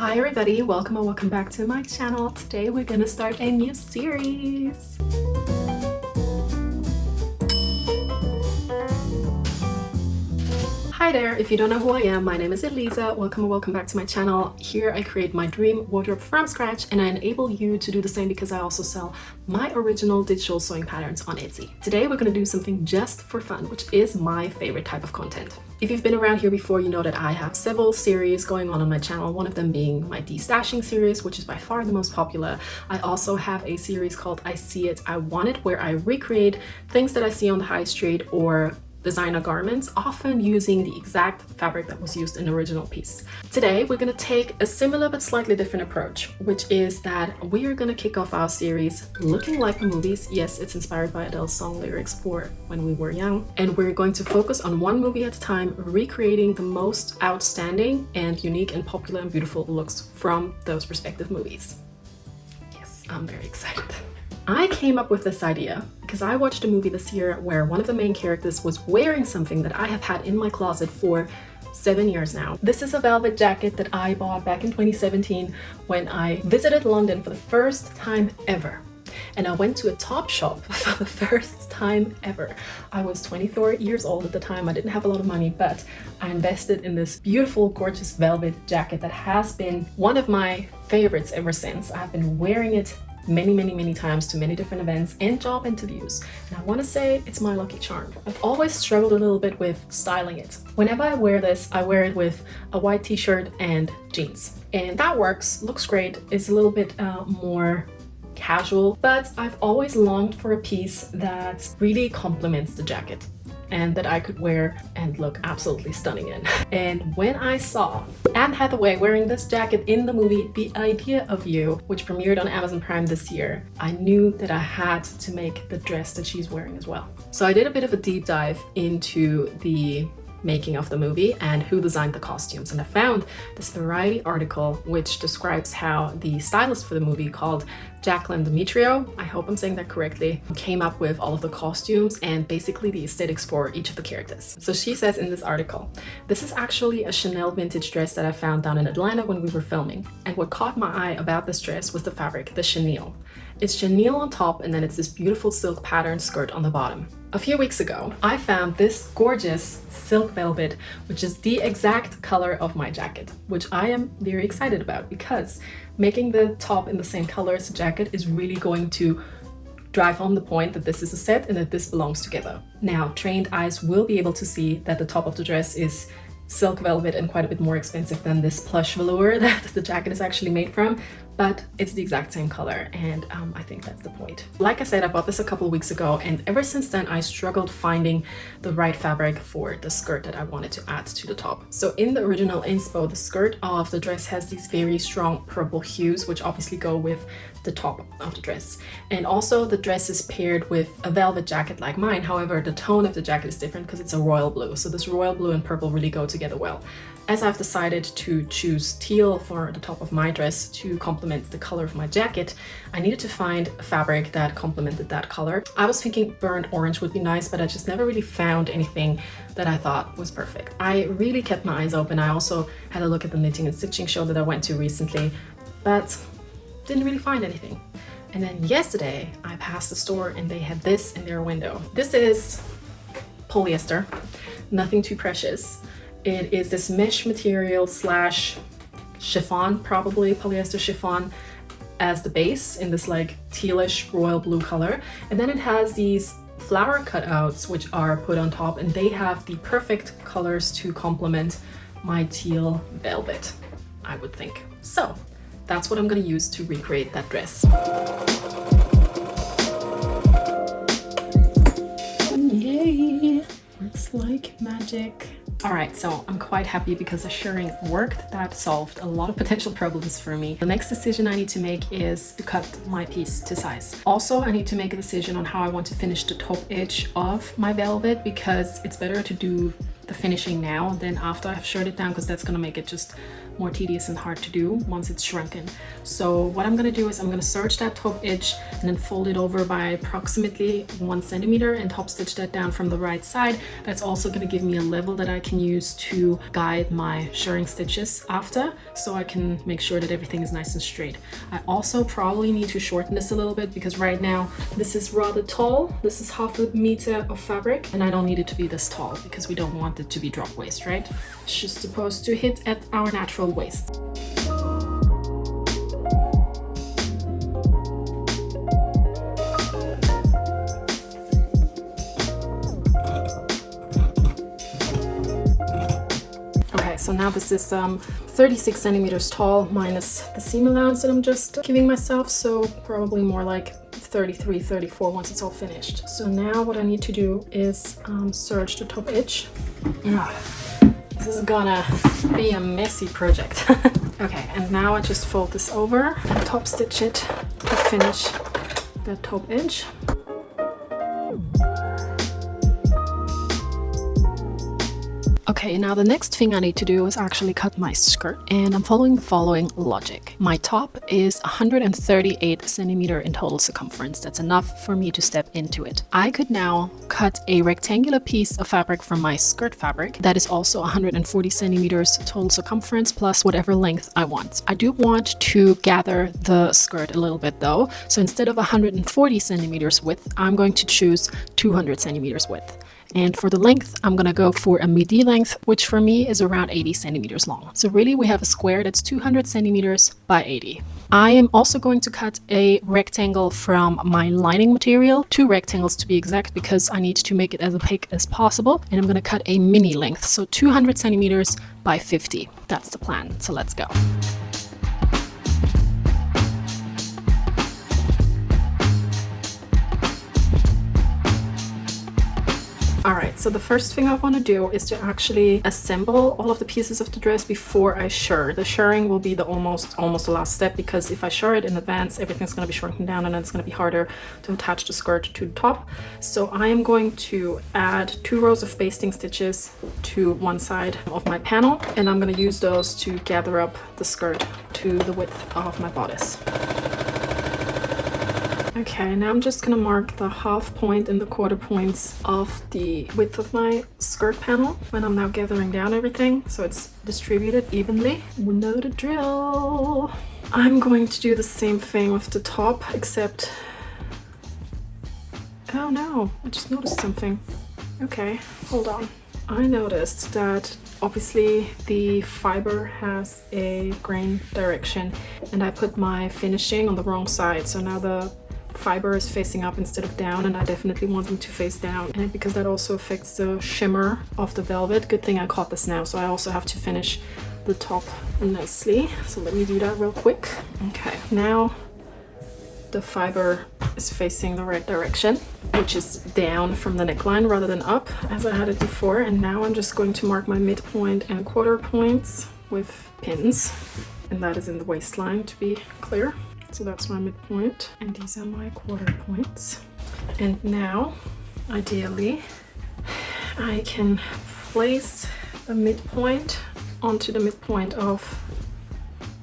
Hi everybody, welcome or welcome back to my channel. Today we're gonna start a new series. Hi there, if you don't know who I am, my name is Elisa. Welcome or welcome back to my channel. Here I create my dream wardrobe from scratch and I enable you to do the same because I also sell my original digital sewing patterns on Etsy. Today we're gonna do something just for fun, which is my favorite type of content. If you've been around here before, you know that I have several series going on my channel, one of them being my destashing series, which is by far the most popular. I also have a series called I See It, I Want It, where I recreate things that I see on the high street or designer garments, often using the exact fabric that was used in the original piece. Today, we're gonna take a similar but slightly different approach, which is that we are gonna kick off our series looking like the movies. Yes, it's inspired by Adele's song lyrics for When We Were Young. And we're going to focus on one movie at a time, recreating the most outstanding and unique and popular and beautiful looks from those respective movies. Yes, I'm very excited. I came up with this idea because I watched a movie this year where one of the main characters was wearing something that I have had in my closet for 7 years now. This is a velvet jacket that I bought back in 2017 when I visited London for the first time ever. And I went to a top shop for the first time ever. I was 24 years old at the time. I didn't have a lot of money, but I invested in this beautiful, gorgeous velvet jacket that has been one of my favorites ever since. I've been wearing it many times to many different events and job interviews. And I want to say it's my lucky charm. I've always struggled a little bit with styling it. Whenever I wear this, I wear it with a white t-shirt and jeans. And that works, looks great. It's a little bit more casual, but I've always longed for a piece that really complements the jacket and that I could wear and look absolutely stunning in. And when I saw Anne Hathaway wearing this jacket in the movie The Idea of You, which premiered on Amazon Prime this year, I knew that I had to make the dress that she's wearing as well. So I did a bit of a deep dive into the making of the movie and who designed the costumes, and I found this Variety article which describes how the stylist for the movie, called Jacqueline Demetrio, I hope I'm saying that correctly, came up with all of the costumes and basically the aesthetics for each of the characters. So she says in this article, "This is actually a Chanel vintage dress that I found down in Atlanta when we were filming, and what caught my eye about this dress was the fabric, the chenille. It's chenille on top and then it's this beautiful silk pattern skirt on the bottom. A few weeks ago, I found this gorgeous silk velvet, which is the exact color of my jacket, which I am very excited about because making the top in the same color as the jacket is really going to drive home the point that this is a set and that this belongs together. Now, trained eyes will be able to see that the top of the dress is silk velvet and quite a bit more expensive than this plush velour that the jacket is actually made from, but it's the exact same color, and I think that's the point. Like I said, I bought this a couple of weeks ago, and ever since then I struggled finding the right fabric for the skirt that I wanted to add to the top. So in the original inspo, the skirt of the dress has these very strong purple hues, which obviously go with the top of the dress. And also the dress is paired with a velvet jacket like mine. However, the tone of the jacket is different because it's a royal blue. So this royal blue and purple really go together well. As I've decided to choose teal for the top of my dress to complement the color of my jacket, I needed to find a fabric that complemented that color. I was thinking burnt orange would be nice, but I just never really found anything that I thought was perfect. I really kept my eyes open. I also had a look at the knitting and stitching show that I went to recently, but didn't really find anything. And then yesterday I passed the store and they had this in their window. This is polyester, nothing too precious. It is this mesh material slash chiffon, probably polyester chiffon, as the base in this like tealish royal blue color. And then it has these flower cutouts which are put on top, and they have the perfect colors to complement my teal velvet, I would think. So that's what I'm gonna use to recreate that dress. Yay! Looks like magic. All right, so I'm quite happy because the shirring worked. That solved a lot of potential problems for me. The next decision I need to make is to cut my piece to size. Also, I need to make a decision on how I want to finish the top edge of my velvet, because it's better to do the finishing now than after I've shirred it down, because that's gonna make it just more tedious and hard to do once it's shrunken. So what I'm gonna do is I'm gonna serge that top edge and then fold it over by approximately 1 centimeter and top stitch that down from the right side. That's also gonna give me a level that I can use to guide my shirring stitches after, so I can make sure that everything is nice and straight. I also probably need to shorten this a little bit because right now this is rather tall. This is 1/2 meter of fabric and I don't need it to be this tall because we don't want it to be drop waist, right? It's just supposed to hit at our natural waist. Okay, so now this is 36 centimeters tall minus the seam allowance that I'm just giving myself, so probably more like 33, 34 once it's all finished. So now what I need to do is serge the top edge. This is gonna be a messy project. Okay, and now I just fold this over and top stitch it to finish the top edge. Okay, now the next thing I need to do is actually cut my skirt, and I'm following the following logic. My top is 138 centimeter in total circumference. That's enough for me to step into it. I could now cut a rectangular piece of fabric from my skirt fabric that is also 140 centimeters total circumference plus whatever length I want. I do want to gather the skirt a little bit though, so instead of 140 centimeters width, I'm going to choose 200 centimeters width. And for the length, I'm gonna go for a midi length, which for me is around 80 centimeters long. So really we have a square that's 200 centimeters by 80. I am also going to cut a rectangle from my lining material, 2 rectangles to be exact, because I need to make it as opaque as possible. And I'm gonna cut a mini length, so 200 centimeters by 50. That's the plan, so let's go. Alright, so the first thing I want to do is to actually assemble all of the pieces of the dress before I shirr. The shirring will be the almost the last step, because if I shirr it in advance, everything's going to be shrunken down and then it's going to be harder to attach the skirt to the top. So I am going to add 2 rows of basting stitches to one side of my panel, and I'm going to use those to gather up the skirt to the width of my bodice. Okay, now I'm just gonna mark the 1/2 point and the 1/4 points of the width of my skirt panel when I'm now gathering down everything, so it's distributed evenly. We know the drill. I'm going to do the same thing with the top, except... Oh no, I just noticed something. Okay, hold on. I noticed that obviously the fiber has a grain direction and I put my finishing on the wrong side, so now the fiber is facing up instead of down, and I definitely want them to face down, and because that also affects the shimmer of the velvet. Good thing I caught this now, so I also have to finish the top nicely, so let me do that real quick. Okay, now the fiber is facing the right direction, which is down from the neckline rather than up as I had it before. And now I'm just going to mark my midpoint and 1/4 points with pins, and that is in the waistline, to be clear. So that's my midpoint, and these are my 1/4 points. And now, ideally, I can place the midpoint onto the midpoint of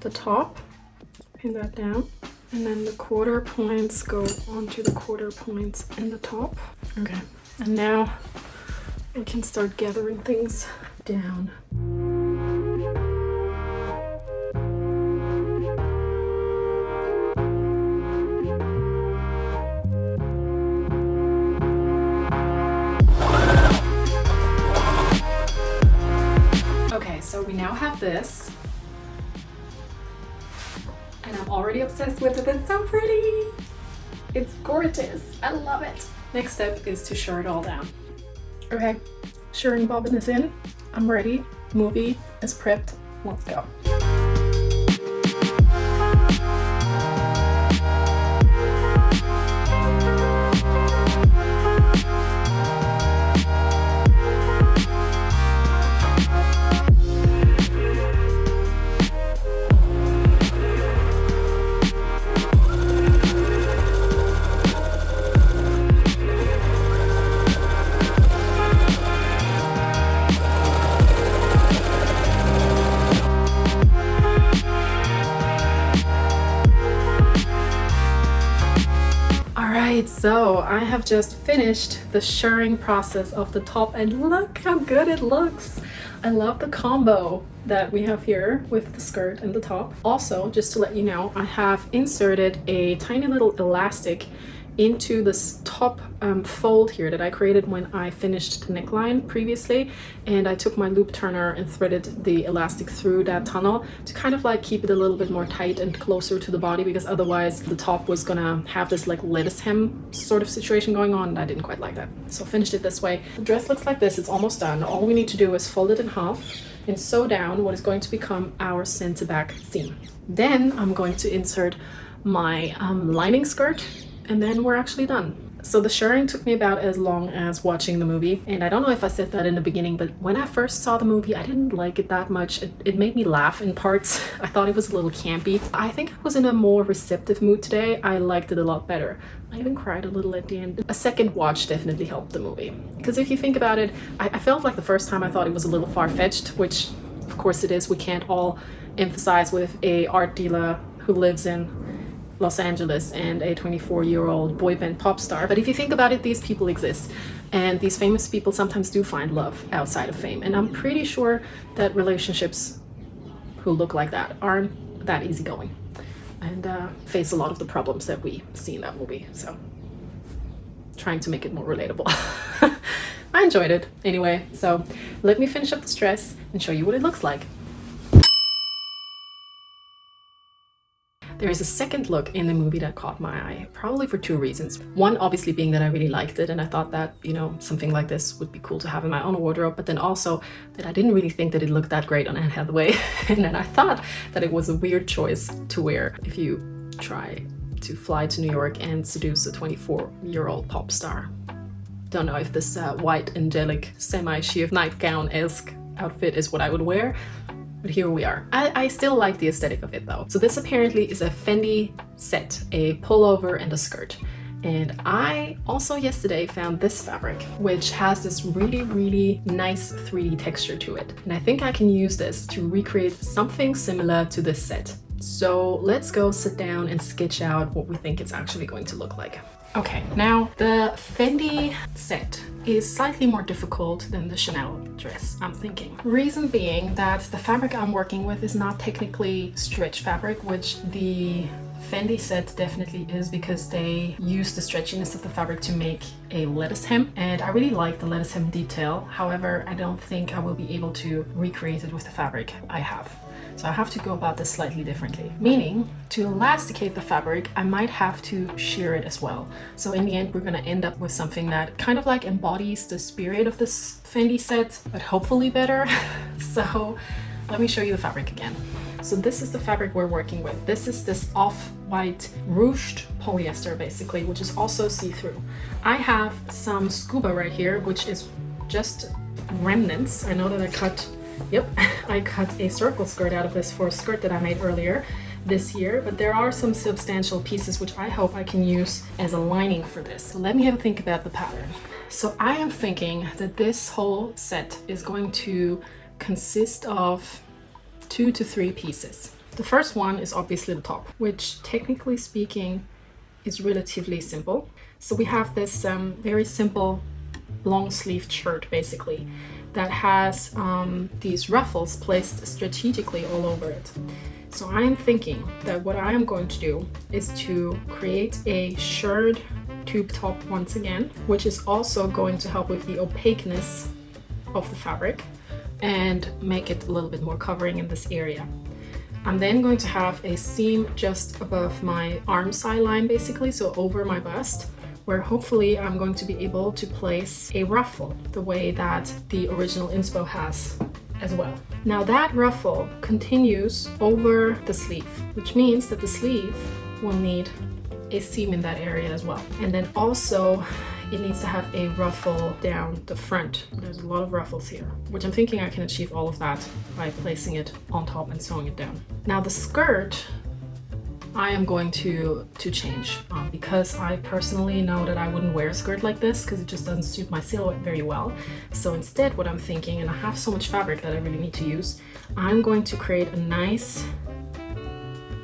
the top, pin that down, and then the 1/4 points go onto the 1/4 points in the top. Okay, and now I can start gathering things down. So we now have this, and I'm already obsessed with it. It's so pretty. It's gorgeous. I love it. Next step is to shirr it all down. Okay, shirring bobbin is in. I'm ready. Movie is prepped. Let's go. Alright, so I have just finished the shirring process of the top and look how good it looks. I love the combo that we have here with the skirt and the top. Also, just to let you know, I have inserted a tiny little elastic into this top fold here that I created when I finished the neckline previously, and I took my loop turner and threaded the elastic through that tunnel to kind of like keep it a little bit more tight and closer to the body, because otherwise the top was gonna have this like lettuce hem sort of situation going on, and I didn't quite like that. So I finished it this way. The dress looks like this. It's almost done. All we need to do is fold it in half and sew down what is going to become our center back seam. Then I'm going to insert my lining skirt, and then we're actually done. So the shirring took me about as long as watching the movie, and I don't know if I said that in the beginning, but when I first saw the movie I didn't like it that much. It made me laugh in parts. I thought it was a little campy. I think I was in a more receptive mood today. I liked it a lot better. I even cried a little at the end. A second watch definitely helped the movie, because if you think about it, I felt like the first time I thought it was a little far-fetched, which of course it is. We can't all emphasize with a art dealer who lives in Los Angeles and a 24-year-old boy band pop star. But if you think about it, these people exist, and these famous people sometimes do find love outside of fame, and I'm pretty sure that relationships who look like that aren't that easygoing and face a lot of the problems that we see in that movie. So trying to make it more relatable. I enjoyed it anyway, so let me finish up this dress and show you what it looks like. There is a second look in the movie that caught my eye, probably for two reasons. One, obviously, being that I really liked it and I thought that, you know, something like this would be cool to have in my own wardrobe, but then also that I didn't really think that it looked that great on Anne Hathaway. And then I thought that it was a weird choice to wear if you try to fly to New York and seduce a 24-year-old pop star. Don't know if this white, angelic, semi-sheer nightgown-esque outfit is what I would wear. But here we are. I still like the aesthetic of it though. So this apparently is a Fendi set, a pullover and a skirt. And I also yesterday found this fabric, which has this really, really nice 3D texture to it. And I think I can use this to recreate something similar to this set. So let's go sit down and sketch out what we think it's actually going to look like. Okay, now the Fendi set is slightly more difficult than the Chanel dress, I'm thinking. Reason being that the fabric I'm working with is not technically stretch fabric, which the Fendi set definitely is, because they use the stretchiness of the fabric to make a lettuce hem, and I really like the lettuce hem detail. However, I don't think I will be able to recreate it with the fabric I have. So I have to go about this slightly differently, meaning to elasticate the fabric, I might have to shear it as well. So in the end, we're gonna end up with something that kind of like embodies the spirit of this Fendi set, but hopefully better. So let me show you the fabric again. So this is the fabric we're working with. This is this off-white ruched polyester basically, which is also see-through. I have some scuba right here, which is just remnants. I know that I cut a circle skirt out of this for a skirt that I made earlier this year, but there are some substantial pieces which I hope I can use as a lining for this. So let me have a think about the pattern. So I am thinking that this whole set is going to consist of 2 to 3 pieces. The first one is obviously the top, which technically speaking is relatively simple. So we have this very simple long sleeved shirt basically that has these ruffles placed strategically all over it. So I am thinking that what I am going to do is to create a shirred tube top once again, which is also going to help with the opaqueness of the fabric and make it a little bit more covering in this area. I'm then going to have a seam just above my arm side line basically, so over my bust, where hopefully I'm going to be able to place a ruffle the way that the original inspo has as well. Now that ruffle continues over the sleeve, which means that the sleeve will need a seam in that area as well. And then also it needs to have a ruffle down the front. There's a lot of ruffles here, which I'm thinking I can achieve all of that by placing it on top and sewing it down. Now the skirt, I am going to change because I personally know that I wouldn't wear a skirt like this because it just doesn't suit my silhouette very well. So instead what I'm thinking, and I have so much fabric that I really need to use, I'm going to create a nice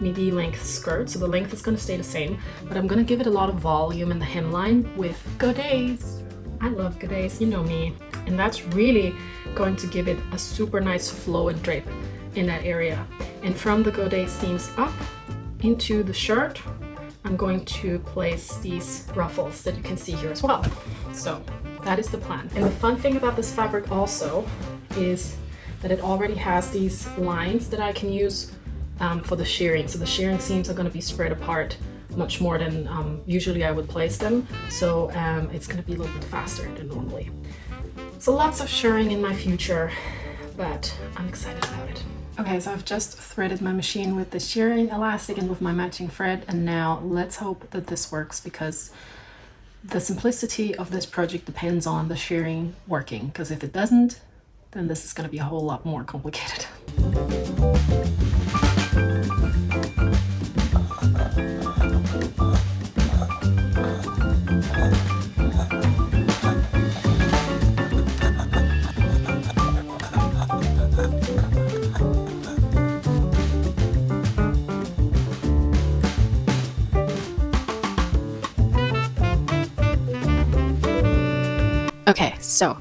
midi length skirt, so the length is going to stay the same, but I'm going to give it a lot of volume in the hemline with godets. I love godets, you know me, and that's really going to give it a super nice flow and drape in that area. And from the godet seams up into the shirt, I'm going to place these ruffles that you can see here as well. So that is the plan. And the fun thing about this fabric also is that it already has these lines that I can use for the shirring. So the shirring seams are going to be spread apart much more than usually I would place them. So it's going to be a little bit faster than normally. So lots of shirring in my future, but I'm excited about it. Okay, so I've just threaded my machine with the shirring elastic and with my matching thread, and now let's hope that this works, because the simplicity of this project depends on the shirring working, because if it doesn't, then this is going to be a whole lot more complicated. Okay, so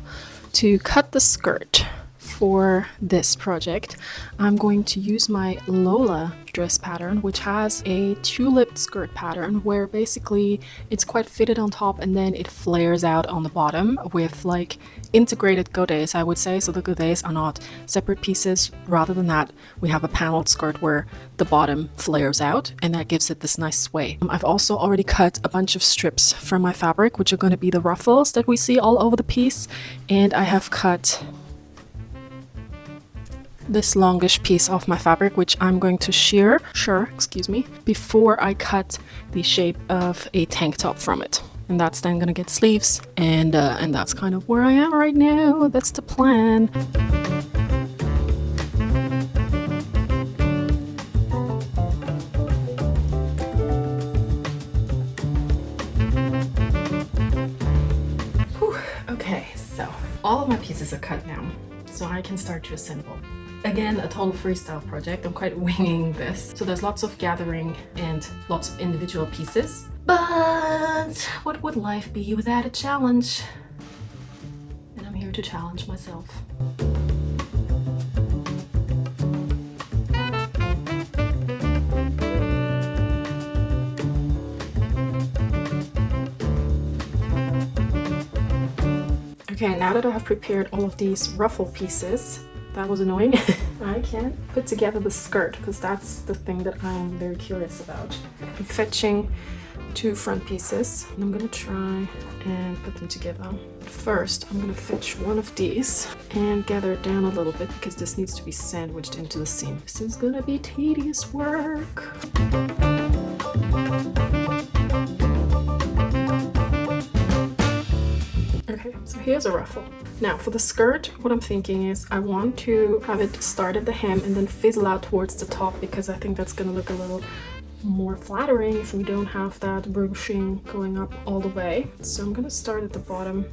to cut the skirt for this project, I'm going to use my Lola dress pattern, which has a tulip skirt pattern where basically it's quite fitted on top and then it flares out on the bottom with like integrated godets, I would say. So the godets are not separate pieces. Rather than that, we have a paneled skirt where the bottom flares out, and that gives it this nice sway. I've also already cut a bunch of strips from my fabric, which are going to be the ruffles that we see all over the piece, and I have cut this longish piece of my fabric, which I'm going to shear before I cut the shape of a tank top from it. And that's then gonna get sleeves, and that's kind of where I am right now. That's the plan. Whew. Okay, so all of my pieces are cut now, so I can start to assemble. Again, a total freestyle project. I'm quite winging this. So there's lots of gathering and lots of individual pieces. But what would life be without a challenge? And I'm here to challenge myself. Okay, now that I have prepared all of these ruffle pieces, that was annoying. I can't put together the skirt, because that's the thing that I'm very curious about. I'm fetching 2 front pieces, and I'm gonna try and put them together. First, I'm gonna fetch one of these and gather it down a little bit, because this needs to be sandwiched into the seam. This is gonna be tedious work. Okay, so here's a ruffle. Now for the skirt, what I'm thinking is I want to have it start at the hem and then fizzle out towards the top, because I think that's going to look a little more flattering if we don't have that ruching going up all the way. So I'm going to start at the bottom,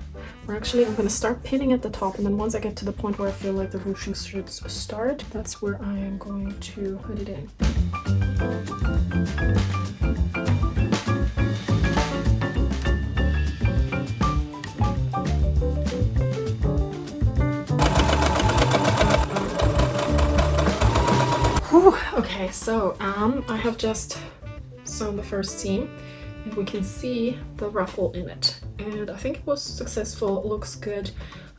or actually I'm going to start pinning at the top, and then once I get to the point where I feel like the ruching should start, that's where I am going to put it in. Okay, so I have just sewn the first seam, and we can see the ruffle in it, and I think it was successful. It looks good.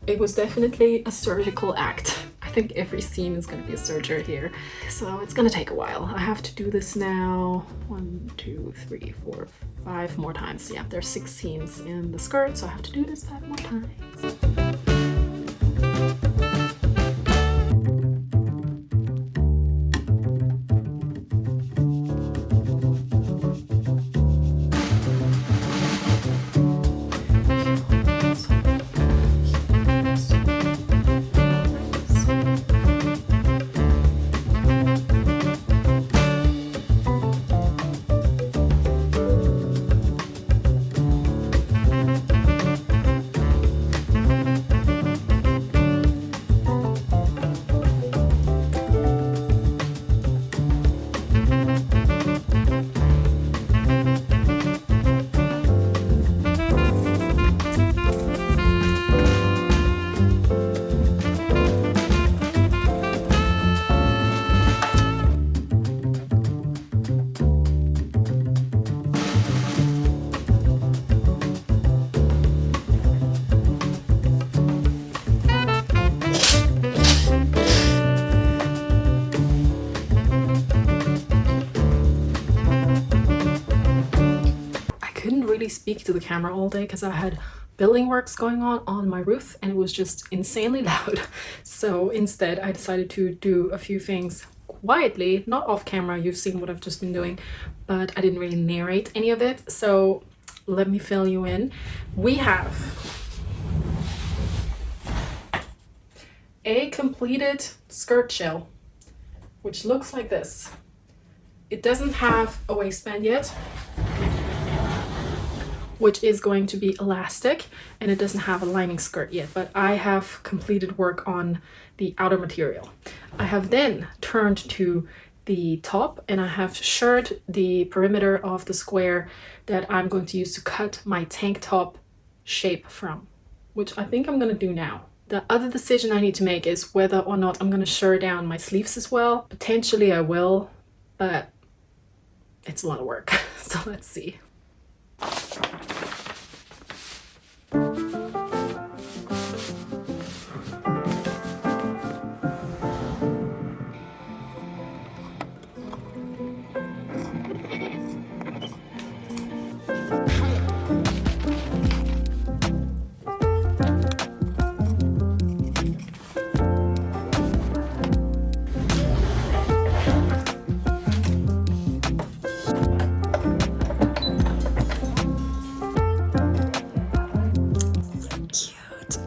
It was definitely a surgical act. I think every seam is going to be a surgery here, so it's going to take a while. I have to do this now 1, 2, 3, 4, 5 more times. Yeah, there's 6 seams in the skirt, so I have to do this 5 more times. speak to the camera all day because I had building works going on my roof and it was just insanely loud. So instead I decided to do a few things quietly, not off camera. You've seen what I've just been doing, but I didn't really narrate any of it. So let me fill you in. We have a completed skirt shell, which looks like this. It doesn't have a waistband yet, which is going to be elastic, and it doesn't have a lining skirt yet, but I have completed work on the outer material. I have then turned to the top and I have shirred the perimeter of the square that I'm going to use to cut my tank top shape from, which I think I'm going to do now. The other decision I need to make is whether or not I'm going to shirr down my sleeves as well. Potentially I will, but it's a lot of work. So let's see.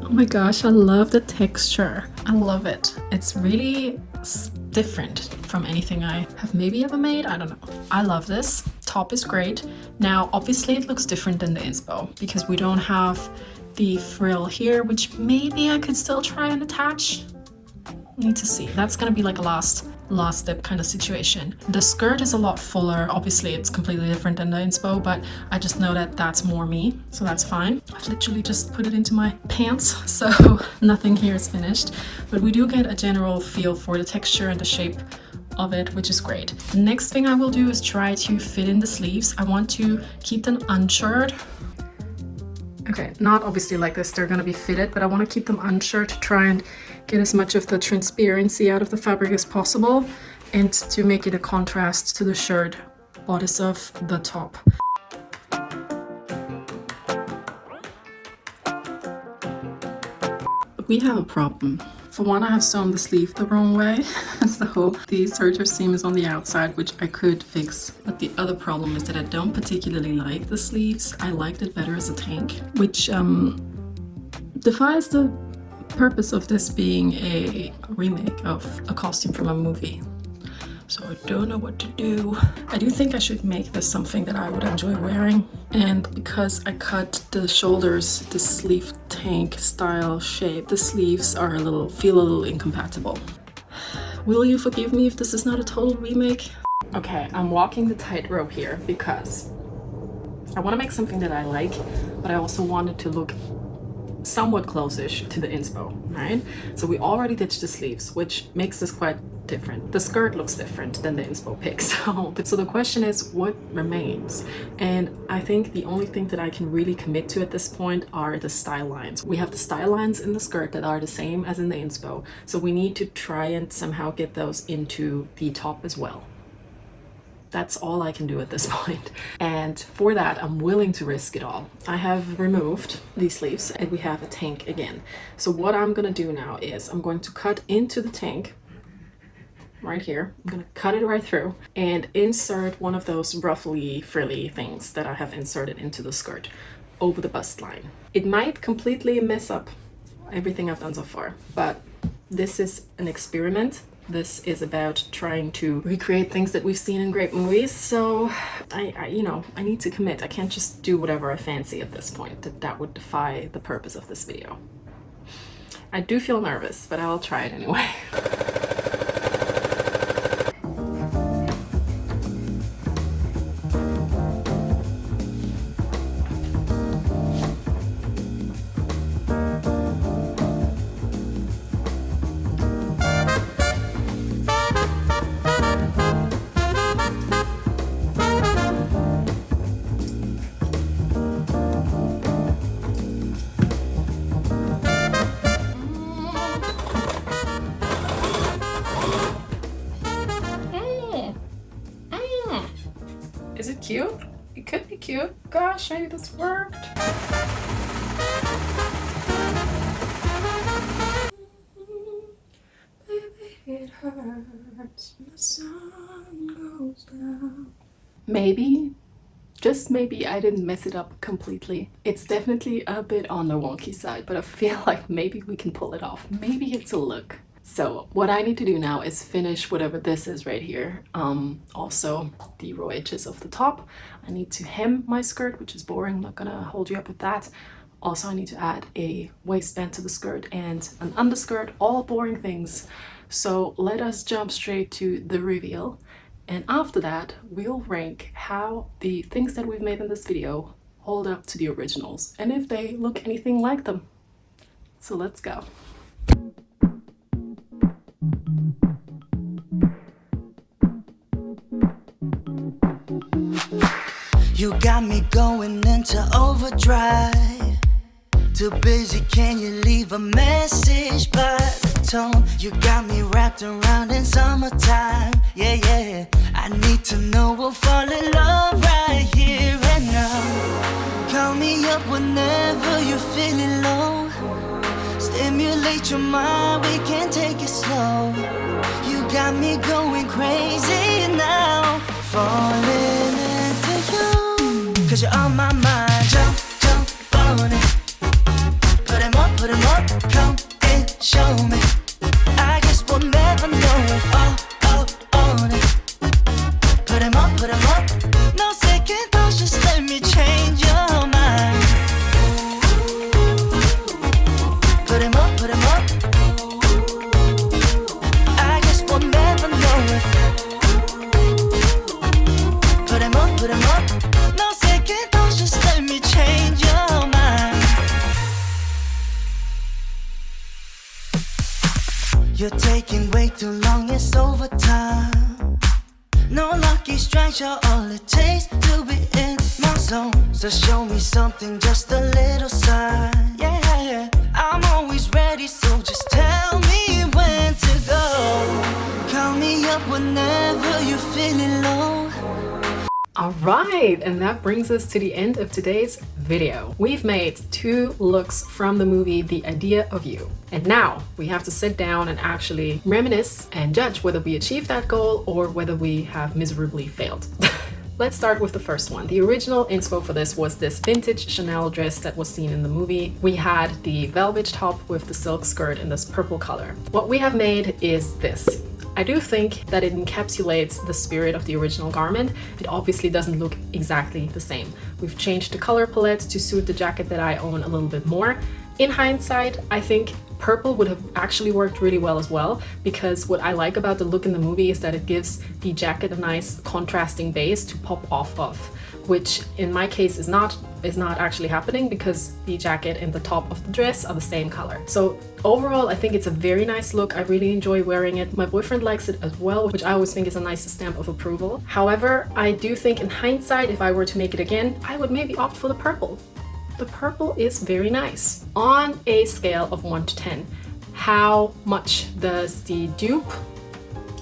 Oh my gosh, I love the texture. I love it. It's really different from anything I have maybe ever made. I don't know. I love this. Top is great. Now, obviously it looks different than the inspo because we don't have the frill here, which maybe I could still try and attach. Need to see. That's gonna be like a last step kind of situation. The skirt is a lot fuller. Obviously it's completely different than the inspo, but I just know that that's more me, so that's fine. I've literally just put it into my pants, so nothing here is finished, but we do get a general feel for the texture and the shape of it, which is great. The next thing I will do is try to fit in the sleeves. I want to keep them unshirred. Okay, not obviously like this, they're gonna be fitted, but I want to keep them unshirred to try and get as much of the transparency out of the fabric as possible and to make it a contrast to the shirred bodice of the top. We have a problem. For one, I have sewn the sleeve the wrong way, so the serger seam is on the outside, which I could fix. But the other problem is that I don't particularly like the sleeves. I liked it better as a tank, which defies the purpose of this being a remake of a costume from a movie. So I don't know what to do. I do think I should make this something that I would enjoy wearing. And because I cut the shoulders, the sleeve tank style shape, the sleeves are feel a little incompatible. Will you forgive me if this is not a total remake? Okay, I'm walking the tightrope here because I want to make something that I like, but I also want it to look somewhat close-ish to the inspo, right? So we already ditched the sleeves, which makes this quite different. The skirt looks different than the inspo pic. So the question is, what remains? And I think the only thing that I can really commit to at this point are the style lines. We have the style lines in the skirt that are the same as in the inspo, so we need to try and somehow get those into the top as well. That's all I can do at this point. And for that, I'm willing to risk it all. I have removed these sleeves and we have a tank again. So what I'm gonna do now is I'm going to cut into the tank right here. I'm gonna cut it right through and insert one of those ruffly, frilly things that I have inserted into the skirt over the bust line. It might completely mess up everything I've done so far, but this is an experiment. This is about trying to recreate things that we've seen in great movies, so I need to commit. I can't just do whatever I fancy at this point. That would defy the purpose of this video. I do feel nervous, but I'll try it anyway. Is it cute? It could be cute. Gosh, maybe this worked. Baby, it hurts when the sun goes down. Maybe, just maybe, I didn't mess it up completely. It's definitely a bit on the wonky side, but I feel like maybe we can pull it off. Maybe it's a look. So what I need to do now is finish whatever this is right here. Also the raw edges of the top. I need to hem my skirt, which is boring. I'm not gonna hold you up with that. Also, I need to add a waistband to the skirt and an underskirt, all boring things. So let us jump straight to the reveal. And after that, we'll rank how the things that we've made in this video hold up to the originals and if they look anything like them. So let's go. You got me going into overdrive. Too busy, can you leave a message by the tone? You got me wrapped around in summertime. Yeah, yeah, I need to know we'll fall in love right here and now. Call me up whenever you're feeling low. Stimulate your mind, we can take it slow. You got me going crazy now. Falling into you, 'cause you're on my mind. Jump, jump on it. Put 'em up, come and show me. I guess we'll never know it. All on it. Put 'em up. No second thoughts, just let me change your mind. Put 'em up. I guess we'll never know it. Put 'em up. No second thoughts, just let me change your mind. You're taking way too long, it's overtime. No lucky strikes, you're all it takes to be in my zone. So show me something, just a little sign. Yeah, I'm always ready, so just tell me when to go. Call me up whenever you're feeling low. Alright, and that brings us to the end of today's video. We've made 2 looks from the movie The Idea of You. And now we have to sit down and actually reminisce and judge whether we achieved that goal or whether we have miserably failed. Let's start with the first one. The original inspo for this was this vintage Chanel dress that was seen in the movie. We had the velvet top with the silk skirt in this purple color. What we have made is this. I do think that it encapsulates the spirit of the original garment. It obviously doesn't look exactly the same. We've changed the color palette to suit the jacket that I own a little bit more. In hindsight, I think purple would have actually worked really well as well, because what I like about the look in the movie is that it gives the jacket a nice contrasting base to pop off of, which in my case is not actually happening because the jacket and the top of the dress are the same color. So overall, I think it's a very nice look. I really enjoy wearing it. My boyfriend likes it as well, which I always think is a nice stamp of approval. However, I do think in hindsight, if I were to make it again, I would maybe opt for the purple. The purple is very nice. On a scale of 1 to 10, how much does the dupe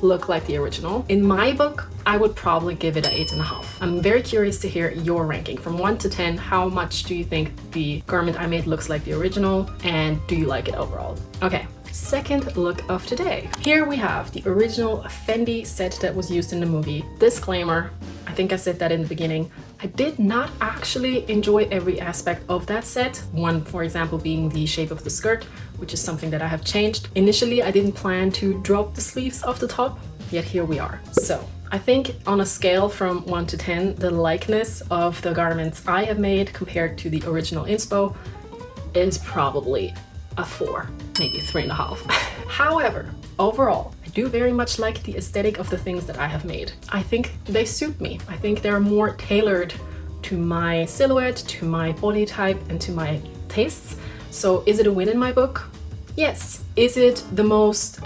look like the original? In my book, I would probably give it an 8.5. I'm very curious to hear your ranking. From 1 to 10, how much do you think the garment I made looks like the original, and do you like it overall? Okay, second look of today. Here we have the original Fendi set that was used in the movie. Disclaimer, I think I said that in the beginning. I did not actually enjoy every aspect of that set. One, for example, being the shape of the skirt, which is something that I have changed. Initially, I didn't plan to drop the sleeves off the top, yet here we are. So I think on a scale from 1 to 10, the likeness of the garments I have made compared to the original inspo is probably a 4, maybe 3.5. However, overall, I do very much like the aesthetic of the things that I have made. I think they suit me. I think they're more tailored to my silhouette, to my body type, and to my tastes. So is it a win in my book? Yes. Is it the most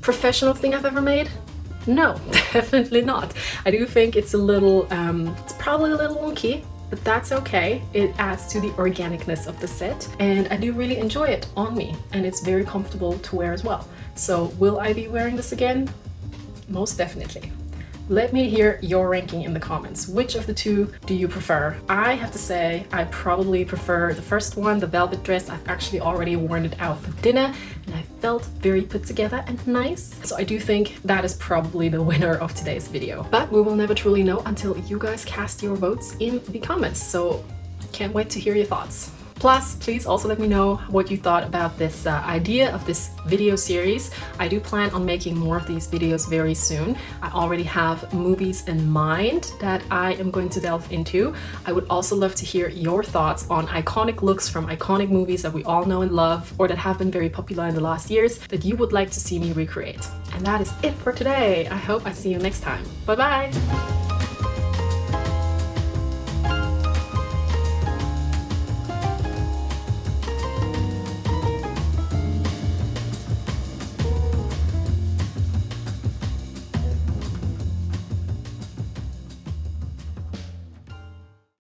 professional thing I've ever made? No, definitely not. I do think it's a little, it's probably a little wonky, but that's okay. It adds to the organicness of the set, and I do really enjoy it on me, and it's very comfortable to wear as well. So will I be wearing this again? Most definitely. Let me hear your ranking in the comments. Which of the two do you prefer? I have to say I probably prefer the first one, the velvet dress. I've actually already worn it out for dinner and I felt very put together and nice. So I do think that is probably the winner of today's video. But we will never truly know until you guys cast your votes in the comments. So can't wait to hear your thoughts. Plus, please also let me know what you thought about this idea of this video series. I do plan on making more of these videos very soon. I already have movies in mind that I am going to delve into. I would also love to hear your thoughts on iconic looks from iconic movies that we all know and love, or that have been very popular in the last years that you would like to see me recreate. And that is it for today. I hope I see you next time. Bye bye!